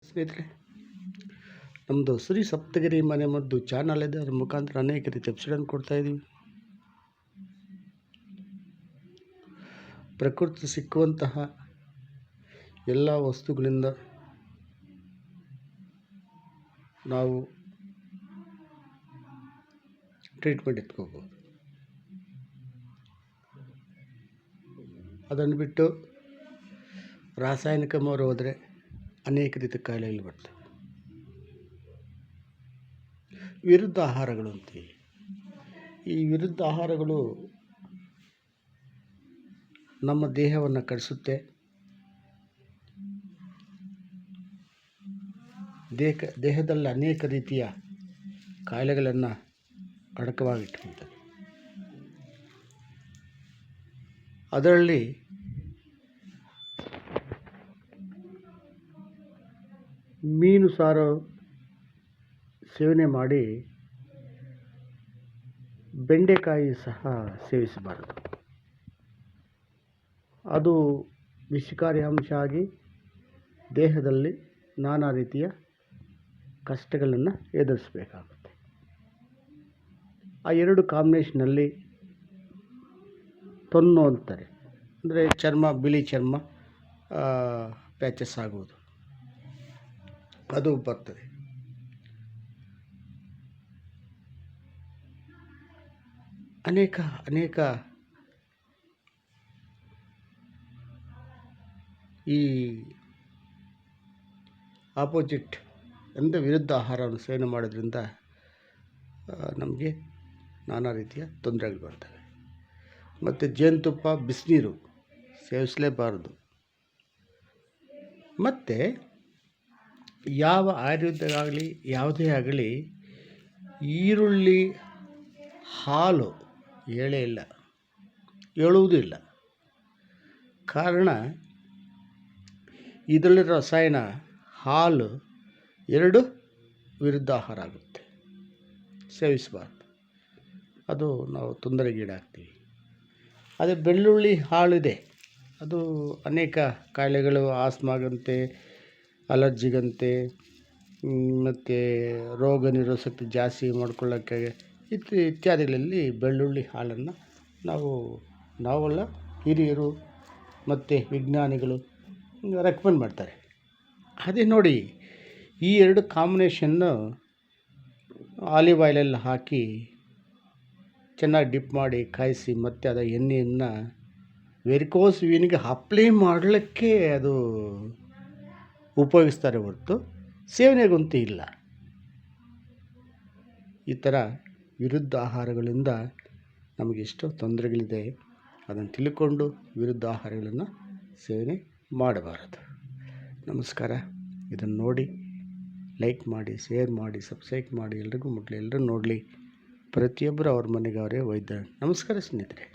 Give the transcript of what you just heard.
ಸ್ನೇಹಿತರೆ, ನಮ್ಮದು ಶ್ರೀ ಸಪ್ತಗಿರಿ ಮನೆ ಮದ್ದು ಚಾನಲ್ ಇದೆ. ಅದರ ಮುಖಾಂತರ ಅನೇಕ ರೀತಿಯ ಎಪಿಸೋಡನ್ನು ಕೊಡ್ತಾಯಿದ್ದೀವಿ. ಪ್ರಕೃತಿ ಸಿಕ್ಕುವಂತಹ ಎಲ್ಲ ವಸ್ತುಗಳಿಂದ ನಾವು ಟ್ರೀಟ್ಮೆಂಟ್ ಎತ್ಕೋಬೋದು. ಅದನ್ನು ಬಿಟ್ಟು ರಾಸಾಯನಿಕ ಮಾರು ಹೋದರೆ ಅನೇಕ ರೀತಿಯ ಕಾಯಿಲೆಗಳು ಬರ್ತವೆ. ವಿರುದ್ಧ ಆಹಾರಗಳು ಅಂತೀವಿ. ಈ ವಿರುದ್ಧ ಆಹಾರಗಳು ನಮ್ಮ ದೇಹವನ್ನು ಕಡಿಸುತ್ತೆ. ದೇಹದಲ್ಲಿ ಅನೇಕ ರೀತಿಯ ಕಾಯಿಲೆಗಳನ್ನು ಅಡಕವಾಗಿಟ್ಕೊಳ್ತದೆ. ಅದರಲ್ಲಿ ಮೀನು ಸಾರು ಸೇವನೆ ಮಾಡಿ ಬೆಂಡೆಕಾಯಿ ಸಹ ಸೇವಿಸಬಾರದು. ಅದು ವಿಷಕಾರಿ ಅಂಶ ಆಗಿ ದೇಹದಲ್ಲಿ ನಾನಾ ರೀತಿಯ ಕಷ್ಟಗಳನ್ನು ಎದುರಿಸಬೇಕಾಗುತ್ತೆ. ಆ ಎರಡು ಕಾಂಬಿನೇಷನಲ್ಲಿ ತೊನ್ನು ಅಂತಾರೆ, ಅಂದರೆ ಚರ್ಮ, ಬಿಳಿ ಚರ್ಮ ಪ್ಯಾಚಸ್ ಆಗುವುದು, ಅದು ಬರ್ತದೆ. ಅನೇಕ ಈ ಆಪೋಸಿಟ್ ಅಂದರೆ ವಿರುದ್ಧ ಆಹಾರವನ್ನು ಸೇವನೆ ಮಾಡೋದ್ರಿಂದ ನಮಗೆ ನಾನಾ ರೀತಿಯ ತೊಂದರೆಗಳು ಬರ್ತವೆ. ಮತ್ತು ಜೇನುತುಪ್ಪ, ಬಿಸಿನೀರು ಸೇವಿಸಲೇಬಾರದು. ಮತ್ತು ಯಾವ ಆಯುರ್ವೇದ ಆಗಲಿ ಯಾವುದೇ ಆಗಲಿ ಈರುಳ್ಳಿ ಹಾಲು ಹೇಳುವುದೂ ಇಲ್ಲ. ಕಾರಣ ಇದರಲ್ಲಿ ರಸಾಯನ, ಹಾಲು ಎರಡು ವಿರುದ್ಧ ಆಹಾರ ಆಗುತ್ತೆ, ಸೇವಿಸಬಾರ್ದು. ಅದು ನಾವು ತೊಂದರೆಗೀಡಾಗ್ತೀವಿ. ಅದೇ ಬೆಳ್ಳುಳ್ಳಿ ಹಾಲಿದೆ, ಅದು ಅನೇಕ ಕಾಯಿಲೆಗಳು, ಆಸ್ಮಾಗಂತೆ, ಅಲರ್ಜಿಗಂತೆ, ಮತ್ತು ರೋಗ ನಿರೋಧಕ ಜಾಸ್ತಿ ಮಾಡ್ಕೊಳ್ಳೋಕ್ಕೆ ಇತ್ಯಾದಿಗಳಲ್ಲಿ ಬೆಳ್ಳುಳ್ಳಿ ಹಾಲನ್ನು ನಾವೆಲ್ಲ ಹಿರಿಯರು ಮತ್ತು ವಿಜ್ಞಾನಿಗಳು ರೆಕಮೆಂಡ್ ಮಾಡ್ತಾರೆ. ಅದೇ ನೋಡಿ, ಈ ಎರಡು ಕಾಂಬಿನೇಷನ್ನು ಆಲಿವ್ ಆಯಿಲಲ್ಲಿ ಹಾಕಿ ಚೆನ್ನಾಗಿ ಡಿಪ್ ಮಾಡಿ ಕಾಯಿಸಿ, ಮತ್ತು ಅದರ ಎಣ್ಣೆಯನ್ನು ವೆರಿಕೋಸ್ ವೇನಿಗೆ ಅಪ್ಲೈ ಮಾಡಲಿಕ್ಕೆ ಅದು ಉಪಯೋಗಿಸ್ತಾರೆ ಹೊರತು ಸೇವನೆಗಂತೂ ಇಲ್ಲ. ಈ ಥರ ವಿರುದ್ಧ ಆಹಾರಗಳಿಂದ ನಮಗೆಷ್ಟೋ ತೊಂದರೆಗಳಿದೆ. ಅದನ್ನು ತಿಳ್ಕೊಂಡು ವಿರುದ್ಧ ಆಹಾರಗಳನ್ನು ಸೇವನೆ ಮಾಡಬಾರದು. ನಮಸ್ಕಾರ. ಇದನ್ನು ನೋಡಿ ಲೈಕ್ ಮಾಡಿ, ಶೇರ್ ಮಾಡಿ, ಸಬ್ಸ್ಕ್ರೈಬ್ ಮಾಡಿ, ಎಲ್ರಿಗೂ ಮುಟ್ಲಿ, ಎಲ್ಲರೂ ನೋಡಲಿ. ಪ್ರತಿಯೊಬ್ಬರು ಅವ್ರ ಮನೆಗೆ ಅವರೇ ವೈದ್ಯ. ನಮಸ್ಕಾರ ಸ್ನೇಹಿತರೆ.